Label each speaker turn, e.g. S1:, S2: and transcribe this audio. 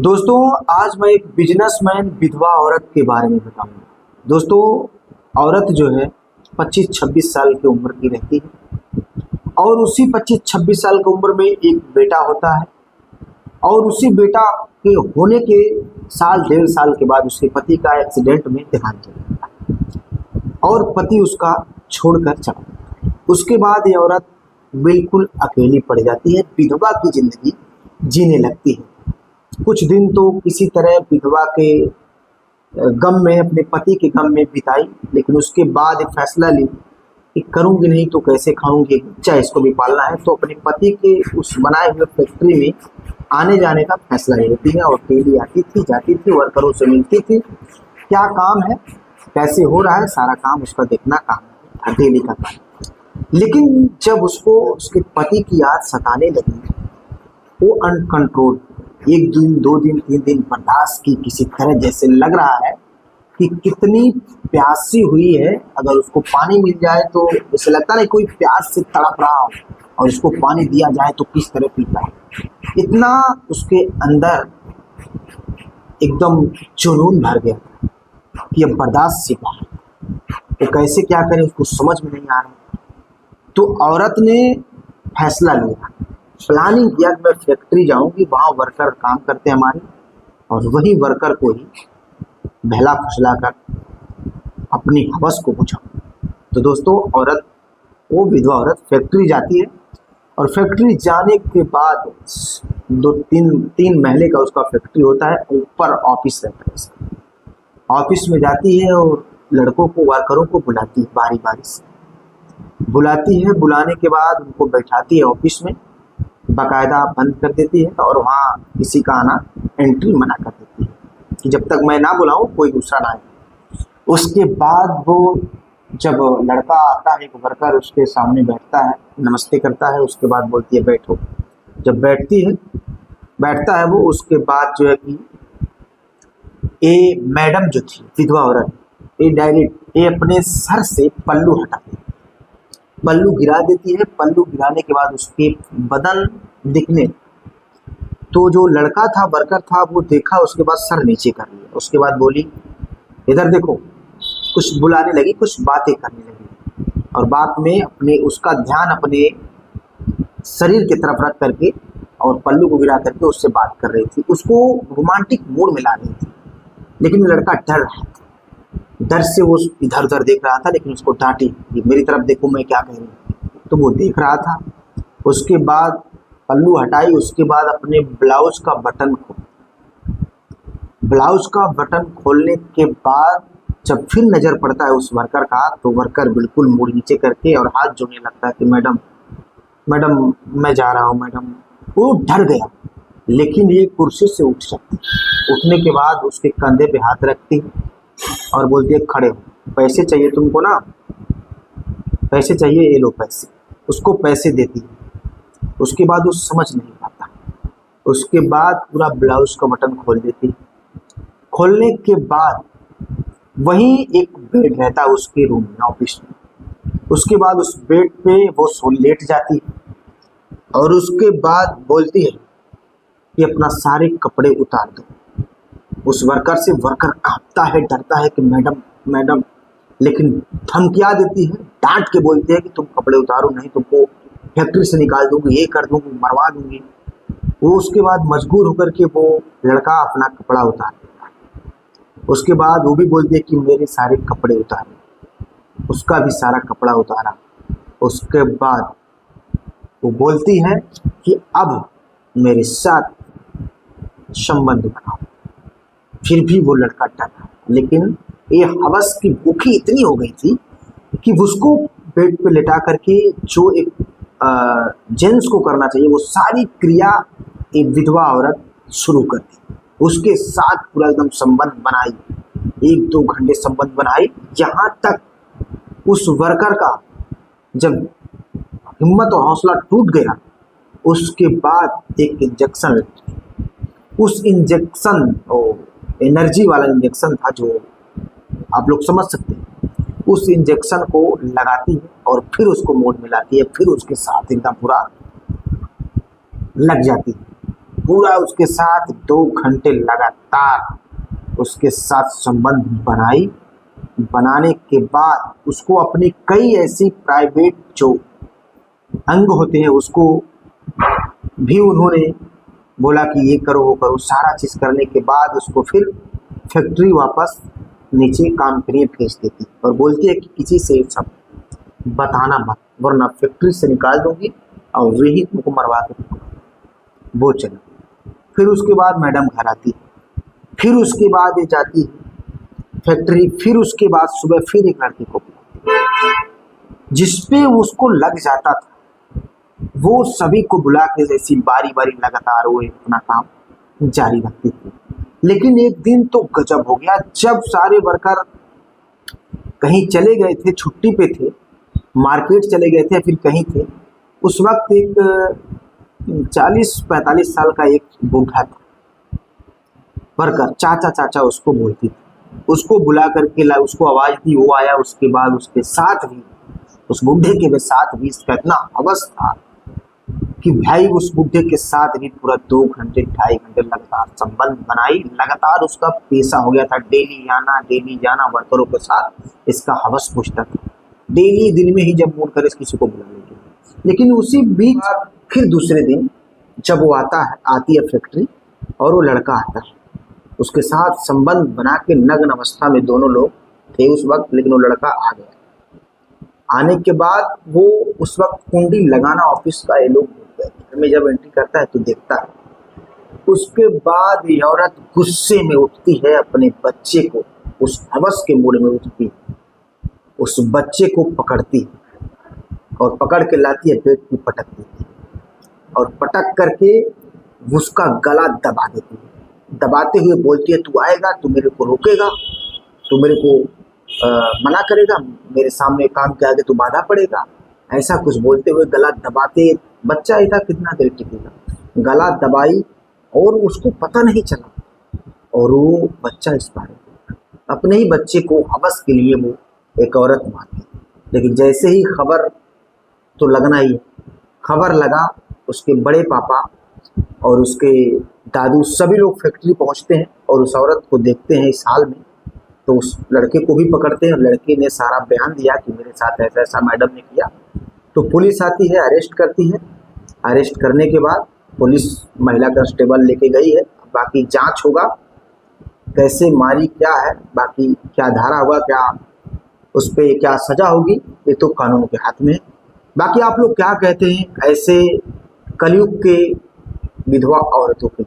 S1: दोस्तों, आज मैं एक बिजनेसमैन विधवा औरत के बारे में बताऊंगा। दोस्तों, औरत जो है 25-26 साल की उम्र की रहती है और उसी 25-26 साल की उम्र में एक बेटा होता है और उसी बेटा के होने के साल 1.5 साल के बाद उसके पति का एक्सीडेंट में देहांत हो जाता है और पति उसका छोड़कर चला जाता है। उसके बाद ये औरत बिल्कुल अकेली पड़ जाती है, विधवा की जिंदगी जीने लगती है। कुछ दिन तो किसी तरह विधवा के गम में, अपने पति के गम में बिताई, लेकिन उसके बाद एक फैसला ली कि करूंगी नहीं तो कैसे खाऊंगी, बच्चा इसको भी पालना है। तो अपने पति के उस बनाए हुए फैक्ट्री में आने जाने का फैसला लेती है और डेली आती थी, जाती थी, वर्करों से मिलती थी, क्या काम है, कैसे हो रहा है, सारा काम उसका देखना काम है, डेली का काम। लेकिन जब उसको उसके पति की याद सताने लगी, वो अनकंट्रोल 1 दिन 2 दिन 3 दिन बर्दाश्त की किसी तरह, जैसे लग रहा है कि कितनी प्यासी हुई है, अगर उसको पानी मिल जाए तो जैसे लगता नहीं कोई प्यास से तड़प रहा हो और उसको पानी दिया जाए तो किस तरह पीता है। इतना उसके अंदर एकदम जुनून भर गया कि अब बर्दाश्त से बाहर, तो कैसे क्या करें उसको समझ में नहीं आ रहा। तो औरत ने फैसला लिया, प्लानिंग किया कि मैं फैक्ट्री जाऊंगी, वहाँ वर्कर काम करते हैं हमारे, और वही वर्कर को ही बहला फुसला कर अपनी हवस को बुझाऊं। तो दोस्तों, औरत, वो विधवा औरत फैक्ट्री जाती है और फैक्ट्री जाने के बाद 2-3 महले का उसका फैक्ट्री होता है, ऊपर ऑफिस रहता है उसका। ऑफिस में जाती है और लड़कों को, वर्करों को बुलाती है, बारी बारी से बुलाती है। बुलाने के बाद उनको बैठाती है ऑफिस में, बाकायदा बंद कर देती है और वहाँ किसी का आना, एंट्री मना कर देती है कि जब तक मैं ना बुलाऊं कोई दूसरा ना आए। उसके बाद वो, जब लड़का आता है, एक वर्कर उसके सामने बैठता है, नमस्ते करता है, उसके बाद बोलती है बैठो। जब बैठता है वो, उसके बाद जो है कि ये मैडम जो थी विधवा औरत, ये अपने सर से पल्लू हटाती है, पल्लू गिरा देती है। पल्लू गिराने के बाद उसके बदन दिखने, तो जो लड़का था, वर्कर था, वो देखा, उसके बाद सर नीचे कर लिया। उसके बाद बोली इधर देखो, कुछ बुलाने लगी, कुछ बातें करने लगी और बात में अपने, उसका ध्यान अपने शरीर की तरफ रख करके और पल्लू को गिरा करके उससे बात कर रही थी, उसको रोमांटिक मूड में ला रही थी। लेकिन लड़का डर रहा था, डर से वो इधर उधर देख रहा था, लेकिन उसको डांटी कि मेरी तरफ देखो मैं क्या कह रही हूँ, तो वो देख रहा था। उसके बाद पल्लू हटाई, उसके बाद अपने ब्लाउज का बटन खोलने के बाद जब फिर नज़र पड़ता है उस वर्कर का, तो वर्कर बिल्कुल मुड़ नीचे करके और हाथ जोड़ने लगता है कि मैडम मैं जा रहा हूँ मैडम। वो डर गया, लेकिन ये कुर्सी से उठ सकती, उठने के बाद उसके कंधे पे हाथ रखती और बोलती है खड़े हो, पैसे चाहिए तुमको ना, पैसे चाहिए, ये लो पैसे। उसको पैसे देती है। उसके बाद वो समझ नहीं पाता, उसके बाद पूरा ब्लाउज का बटन खोल देती। खोलने के बाद वहीं एक बेड रहता है उसके रूम में, ऑफिस में। उसके बाद उस बेड पे वो लेट जाती है और उसके बाद बोलती है कि अपना सारे कपड़े उतार दो। उस वर्कर से, वर्कर कांपता है, डरता है कि मैडम, लेकिन धमकिया देती है, डांट के बोलती है कि तुम कपड़े उतारो, नहीं तुमको फैक्ट्री से निकाल दूंगी, ये कर दूंगी, मरवा दूंगी। वो उसके बाद मजबूर होकर के वो लड़का अपना कपड़ा उतार देता है। उसके बाद वो भी बोलती है कि मेरे सारे कपड़े उतारे, उसका भी सारा कपड़ा उतारा। उसके बाद वो बोलती है कि अब मेरे साथ संबंध बनाओ। फिर भी वो लड़का डरा, लेकिन ये हवस की भूखी इतनी हो गई थी कि उसको बेड पे लेटा करके जो एक जेंट्स को करना चाहिए वो सारी क्रिया एक विधवा औरत शुरू कर दी। उसके साथ पूरा एकदम संबंध बनाई, 1-2 घंटे संबंध बनाई, यहाँ तक उस वर्कर का जब हिम्मत और हौसला टूट गया, उसके बाद एक इंजेक्शन, उस इंजेक्शन, एनर्जी वाला इंजेक्शन था जो आप लोग समझ सकते हैं, उस इंजेक्शन को लगाती है और फिर उसको मोड में लाती है, फिर उसके साथ एकदम पूरा लग जाती है। पूरा उसके साथ 2 घंटे लगातार उसके साथ संबंध बनाने के बाद उसको अपनी कई ऐसी प्राइवेट जो अंग होते हैं उसको भी उन्होंने बोला कि ये करो वो करो, सारा चीज़ करने के बाद उसको फिर फैक्ट्री वापस नीचे काम के लिए भेज देती और बोलती है कि किसी से ये सब बताना मत, वरना फैक्ट्री से निकाल दूंगी और वही तुमको मरवा के वो चला। फिर उसके बाद मैडम घर आती, फिर उसके बाद ये जाती फैक्ट्री, फिर उसके बाद सुबह फिर एक लड़की को जिसपे उसको लग जाता था वो सभी को बुला के जैसी बारी बारी लगातार वो अपना काम जारी रखती थी। लेकिन एक दिन तो गजब हो गया, जब सारे वर्कर कहीं चले गए थे, छुट्टी पे थे, मार्केट चले गए थे, फिर कहीं थे, उस वक्त एक 40-45 साल का एक बूढ़ा था वर्कर, चाचा चाचा उसको बोलती थी, उसको बुला करके उसको आवाज़ दी, वो आया। उसके बाद उसके साथ भी उस बुढ़े के साथ भी इसका इतना हवस था कि भाई उस बुढ़े के साथ भी पूरा 2 घंटे 2.5 घंटे लगातार संबंध बनाई, लगातार उसका पेशा हो गया था, डेली जाना वर्करों के साथ इसका हवस पूछता था, डेली दिन में ही जब मूड करे किसी को बुला लेंगे। लेकिन उसी बीच फिर दूसरे दिन जब वो आती है फैक्ट्री और वो लड़का आता है, उसके साथ संबंध बना के नग्न अवस्था में दोनों लोग थे उस वक्त, लेकिन वो लड़का आ गया। आने के बाद वो उस वक्त कुंडी लगाना ऑफिस का ये लोग घर में जब एंट्री करता है तो देखता है। उसके बाद ये औरत गुस्से में उठती है, अपने बच्चे को उस हवस के मूड में उठती है, उस बच्चे को पकड़ती है और पकड़ के लाती है, पेट में पटक देती है और पटक करके उसका गला दबा देती है। दबाते हुए बोलती है, तू आएगा, तू मेरे को रोकेगा, तू मेरे को मना करेगा, मेरे सामने काम के आगे तू बाधा पड़ेगा, ऐसा कुछ बोलते हुए गला दबाते। बच्चा ऐसा कितना देर टिकेगा, गला दबाई और उसको पता नहीं चला और वो बच्चा इस बारे अपने ही बच्चे को हवस के लिए वो एक औरत मारती। लेकिन जैसे ही खबर तो लगना ही, खबर लगा, उसके बड़े पापा और उसके दादू सभी लोग फैक्ट्री पहुंचते हैं और उस औरत को देखते हैं इस हाल में, तो उस लड़के को भी पकड़ते हैं और लड़के ने सारा बयान दिया कि मेरे साथ ऐसा ऐसा मैडम ने किया। तो पुलिस आती है, अरेस्ट करती है। अरेस्ट करने के बाद पुलिस महिला कांस्टेबल लेके गई है, बाकी जांच होगा कैसे मारी क्या है, बाकी क्या धारा होगा, क्या उस पर क्या सजा होगी, ये तो कानून के हाथ में है। बाकी आप लोग क्या कहते हैं ऐसे कलयुग के विधवा औरतों के